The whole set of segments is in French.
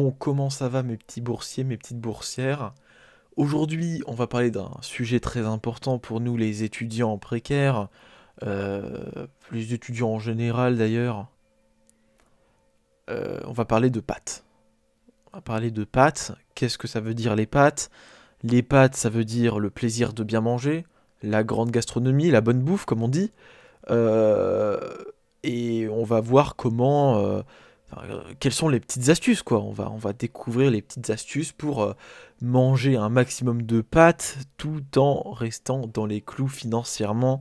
Bon, comment ça va mes petits boursiers, mes petites boursières? Aujourd'hui, on va parler d'un sujet très important pour nous les étudiants précaires, les étudiants en général d'ailleurs. On va parler de pâtes. On va parler de pâtes. Qu'est-ce que ça veut dire les pâtes? Les pâtes, ça veut dire le plaisir de bien manger, la grande gastronomie, la bonne bouffe comme on dit. Euh, et on va voir quelles sont les petites astuces quoi. On va découvrir les petites astuces pour manger un maximum de pâtes tout en restant dans les clous financièrement.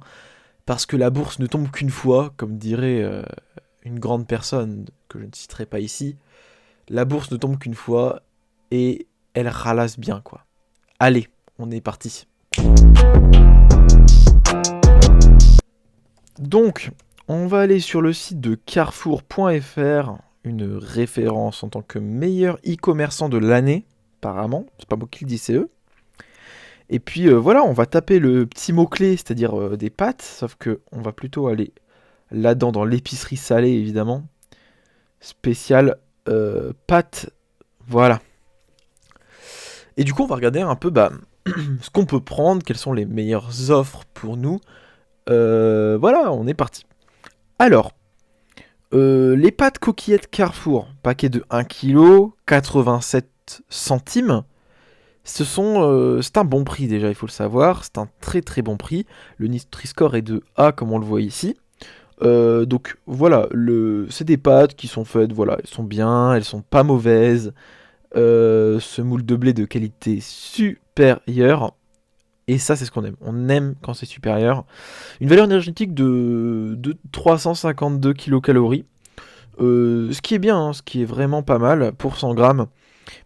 Parce que la bourse ne tombe qu'une fois, comme dirait une grande personne que je ne citerai pas ici. La bourse ne tombe qu'une fois et elle ralasse bien quoi. Allez, on est parti. Donc, on va aller sur le site de carrefour.fr, une référence en tant que meilleur e-commerçant de l'année, apparemment. C'est pas moi qui le dis, c'est eux. Et puis voilà, on va taper le petit mot-clé, c'est-à-dire des pâtes, sauf que on va plutôt aller là-dedans dans l'épicerie salée, évidemment. Spécial pâtes, voilà. Et du coup, on va regarder un peu ce qu'on peut prendre, quelles sont les meilleures offres pour nous. Voilà, on est parti. Alors, les pâtes coquillettes Carrefour, paquet de 1 kg, 87 centimes. C'est un bon prix déjà, il faut le savoir. C'est un très très bon prix. Le Nutri-Score est de A comme on le voit ici. Donc voilà, c'est des pâtes qui sont faites, voilà, elles sont bien, elles sont pas mauvaises. Semoule de blé de qualité supérieure. Et ça, c'est ce qu'on aime. On aime quand c'est supérieur. Une valeur énergétique de 352 kilocalories. Ce qui est bien, hein, ce qui est vraiment pas mal pour 100 grammes.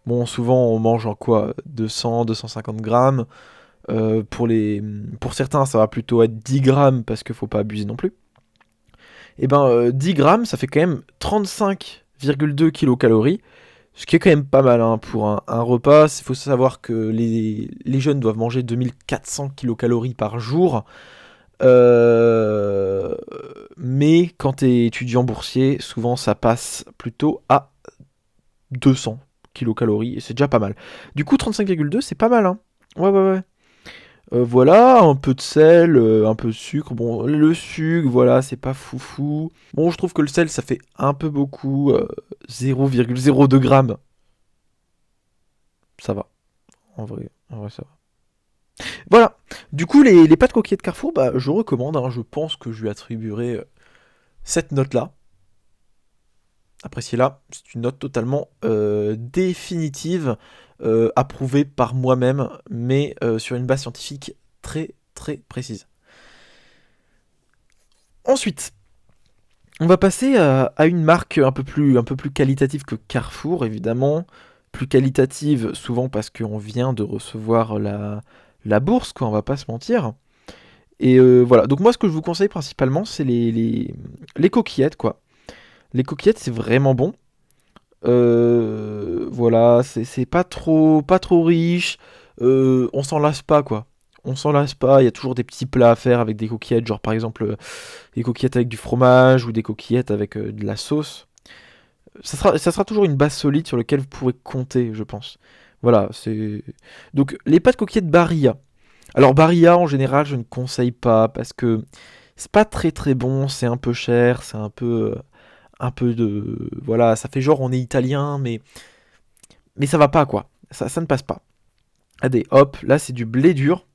Bon, souvent on mange en quoi 200, 250 grammes. Pour certains, ça va plutôt être 10 grammes parce qu'il faut pas abuser non plus. Et 10 grammes, ça fait quand même 35,2 kilocalories. Ce qui est quand même pas mal hein, pour un repas. Il faut savoir que les jeunes doivent manger 2400 kilocalories par jour. Euh, mais quand tu es étudiant boursier, souvent ça passe plutôt à 200 kilocalories et c'est déjà pas mal. Du coup, 35,2 c'est pas mal. Hein. Ouais, ouais, ouais. Voilà, un peu de sel, un peu de sucre. Bon, le sucre, voilà, c'est pas foufou. Bon, je trouve que le sel, ça fait un peu beaucoup. 0,02 grammes. Ça va. En vrai, ça va. Voilà. Du coup, les pâtes coquillettes Carrefour, je recommande. Hein, je pense que je lui attribuerai cette note-là. Appréciez-la. C'est une note totalement définitive, approuvée par moi-même, mais sur une base scientifique très très précise. Ensuite, on va passer à une marque un peu plus qualitative que Carrefour, évidemment. Plus qualitative, souvent parce qu'on vient de recevoir la bourse, quoi, on va pas se mentir. Et voilà, donc moi ce que je vous conseille principalement, c'est les coquillettes, quoi. Les coquillettes, c'est vraiment bon. Voilà, c'est pas trop riche. On s'en lasse pas, quoi. On s'en lasse pas. Il y a toujours des petits plats à faire avec des coquillettes, genre par exemple des coquillettes avec du fromage ou des coquillettes avec de la sauce. Ça sera toujours une base solide sur laquelle vous pourrez compter, je pense. Voilà, c'est. Donc, les pâtes coquillettes Barilla. Alors, Barilla, en général, je ne conseille pas parce que c'est pas très très bon, c'est un peu cher, c'est un peu de. Voilà, ça fait genre on est italien, mais ça va pas quoi. Ça ne passe pas. Allez, hop, là c'est du blé dur.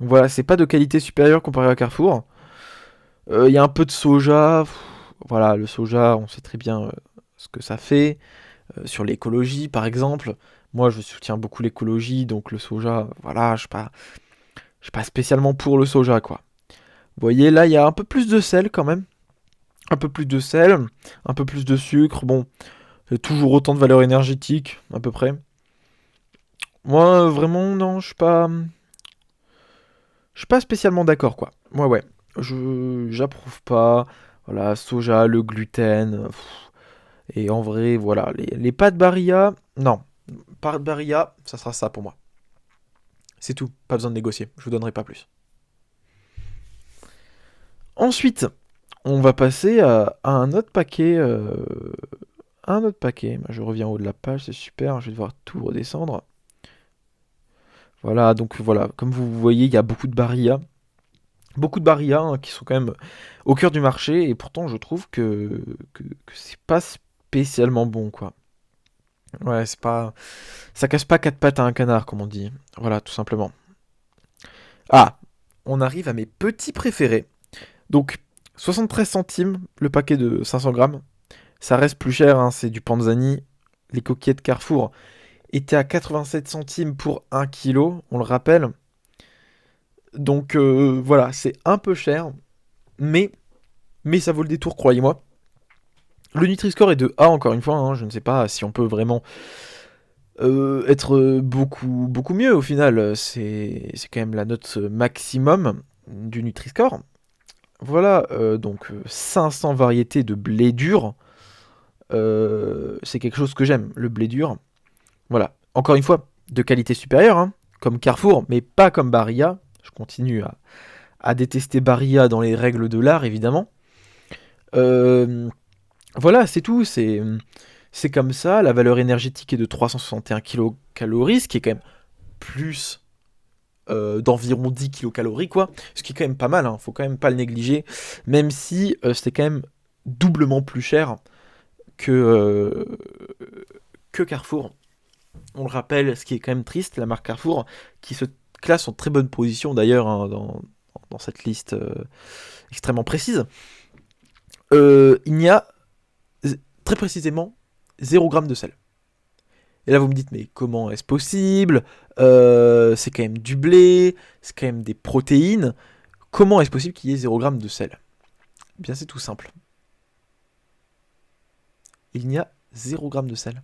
Donc voilà, c'est pas de qualité supérieure comparé à Carrefour. Il y a un peu de soja. Voilà, le soja, on sait très bien ce que ça fait. Sur l'écologie, par exemple. Moi, je soutiens beaucoup l'écologie, donc le soja, voilà, je suis pas spécialement pour le soja, quoi. Vous voyez, là, il y a un peu plus de sel quand même. Un peu plus de sel, un peu plus de sucre. Bon, c'est toujours autant de valeur énergétique, à peu près. Moi, vraiment, non, je suis pas spécialement d'accord, quoi. Ouais, ouais. J'approuve pas. Voilà, soja, le gluten. Et en vrai, voilà, les pâtes Barilla, non. Pâtes Barilla, ça sera ça pour moi. C'est tout, pas besoin de négocier, je vous donnerai pas plus. Ensuite, on va passer à un autre paquet, un autre paquet. Je reviens en haut de la page, c'est super. Je vais devoir tout redescendre. Voilà, donc voilà, comme vous voyez, il y a beaucoup de Barilla. Beaucoup de Barilla hein, qui sont quand même au cœur du marché. Et pourtant, je trouve que c'est pas spécialement bon, quoi. Ouais, c'est pas... Ça casse pas quatre pattes à un canard, comme on dit. Voilà, tout simplement. Ah, on arrive à mes petits préférés. Donc, 73 centimes le paquet de 500 grammes. Ça reste plus cher, hein, c'est du Panzani. Les coquillettes Carrefour étaient à 87 centimes pour 1 kilo, on le rappelle. Donc voilà, c'est un peu cher, mais, mais ça vaut le détour, croyez-moi. Le Nutri-Score est de A, encore une fois, hein, je ne sais pas si on peut vraiment être beaucoup mieux au final. C'est quand même la note maximum du Nutri-Score. Voilà, donc 500 variétés de blé dur. C'est quelque chose que j'aime, le blé dur. Voilà, encore une fois, de qualité supérieure, hein, comme Carrefour, mais pas comme Barilla. Je continue à détester Barilla dans les règles de l'art, évidemment. Euh, voilà, c'est tout. C'est comme ça. La valeur énergétique est de 361 kilocalories, ce qui est quand même plus d'environ 10 kilocalories, quoi. Ce qui est quand même pas mal, hein, faut quand même pas le négliger. Même si c'était quand même doublement plus cher que, euh, que Carrefour. On le rappelle, ce qui est quand même triste, la marque Carrefour, qui se classe en très bonne position d'ailleurs hein, dans cette liste extrêmement précise. Il n'y a très précisément 0 g de sel. Et là vous me dites, mais comment est-ce possible c'est quand même du blé, c'est quand même des protéines. Comment est-ce possible qu'il y ait 0 g de sel? Eh bien c'est tout simple. Il n'y a 0 g de sel.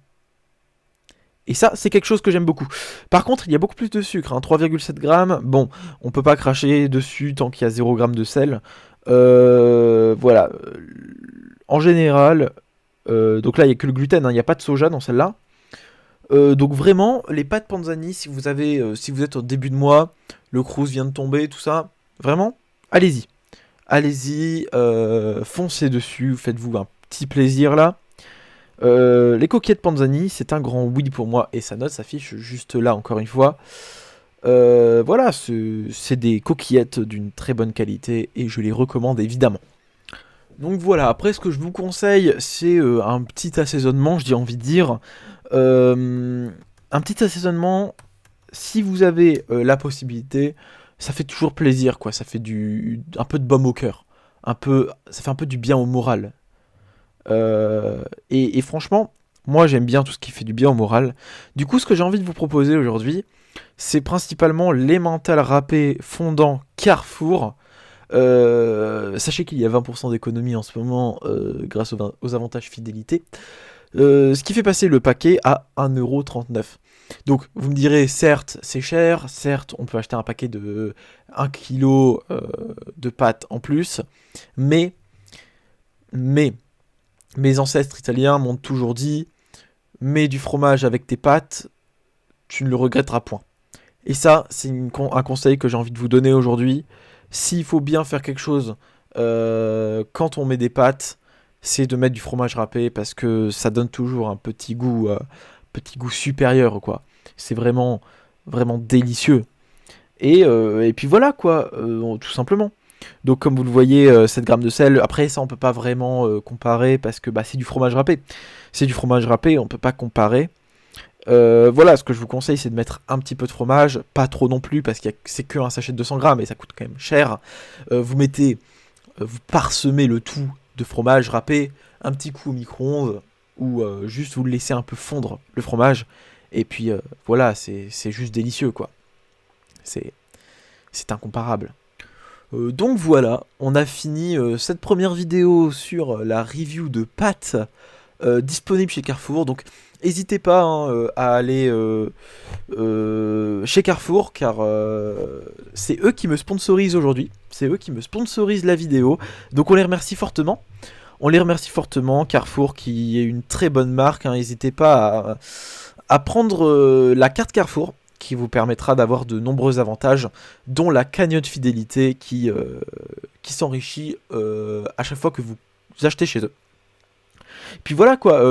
Et ça, c'est quelque chose que j'aime beaucoup. Par contre, il y a beaucoup plus de sucre, hein, 3,7 grammes. Bon, on peut pas cracher dessus tant qu'il y a 0 g de sel. Voilà. En général, donc là, il n'y a que le gluten, hein, il n'y a pas de soja dans celle-là. Donc vraiment, les pâtes Panzani, si vous êtes au début de mois, le Crous vient de tomber, tout ça, vraiment, allez-y. Allez-y, foncez dessus, faites-vous un petit plaisir là. Les coquillettes Panzani, c'est un grand oui pour moi et sa note s'affiche juste là encore une fois. Voilà, c'est des coquillettes d'une très bonne qualité et je les recommande évidemment. Donc voilà, après ce que je vous conseille, c'est un petit assaisonnement, j'ai envie de dire. Un petit assaisonnement, si vous avez la possibilité, ça fait toujours plaisir, quoi. Ça fait un peu de baume au cœur. Ça fait un peu du bien au moral. Et franchement, moi j'aime bien tout ce qui fait du bien au moral. Du coup, ce que j'ai envie de vous proposer aujourd'hui, c'est principalement l'emmental râpé fondant Carrefour. Sachez qu'il y a 20% d'économie en ce moment grâce aux avantages fidélité. Ce qui fait passer le paquet à 1,39€. Donc vous me direz, certes c'est cher, certes on peut acheter un paquet de 1 kg de pâtes en plus, mais, mais mes ancêtres italiens m'ont toujours dit, mets du fromage avec tes pâtes, tu ne le regretteras point. Et ça, c'est un conseil que j'ai envie de vous donner aujourd'hui. S'il faut bien faire quelque chose quand on met des pâtes, c'est de mettre du fromage râpé parce que ça donne toujours un petit goût supérieur, quoi. C'est vraiment délicieux. Et puis voilà, quoi, tout simplement. Donc comme vous le voyez, 7 grammes de sel. Après ça on peut pas vraiment comparer parce que bah, c'est du fromage râpé. C'est du fromage râpé, on peut pas comparer. Voilà, ce que je vous conseille c'est de mettre un petit peu de fromage, pas trop non plus parce que c'est que un sachet de 200 grammes et ça coûte quand même cher. Vous parsemez le tout de fromage râpé, un petit coup au micro-ondes ou juste vous le laissez un peu fondre le fromage. Et puis voilà, c'est juste délicieux quoi. C'est incomparable. Donc voilà, on a fini cette première vidéo sur la review de pâtes disponible chez Carrefour. Donc n'hésitez pas hein, à aller chez Carrefour car c'est eux qui me sponsorisent aujourd'hui. C'est eux qui me sponsorisent la vidéo. Donc on les remercie fortement. On les remercie fortement, Carrefour qui est une très bonne marque. Hein. N'hésitez pas à prendre la carte Carrefour qui vous permettra d'avoir de nombreux avantages, dont la cagnotte fidélité qui s'enrichit à chaque fois que vous achetez chez eux. Puis voilà quoi,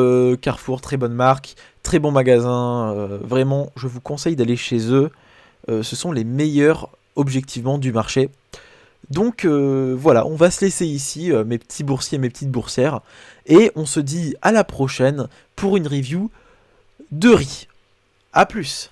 Carrefour, très bonne marque, très bon magasin, vraiment, je vous conseille d'aller chez eux. Ce sont les meilleurs objectivement du marché. Donc voilà, on va se laisser ici, mes petits boursiers, mes petites boursières, et on se dit à la prochaine pour une review de riz. A plus.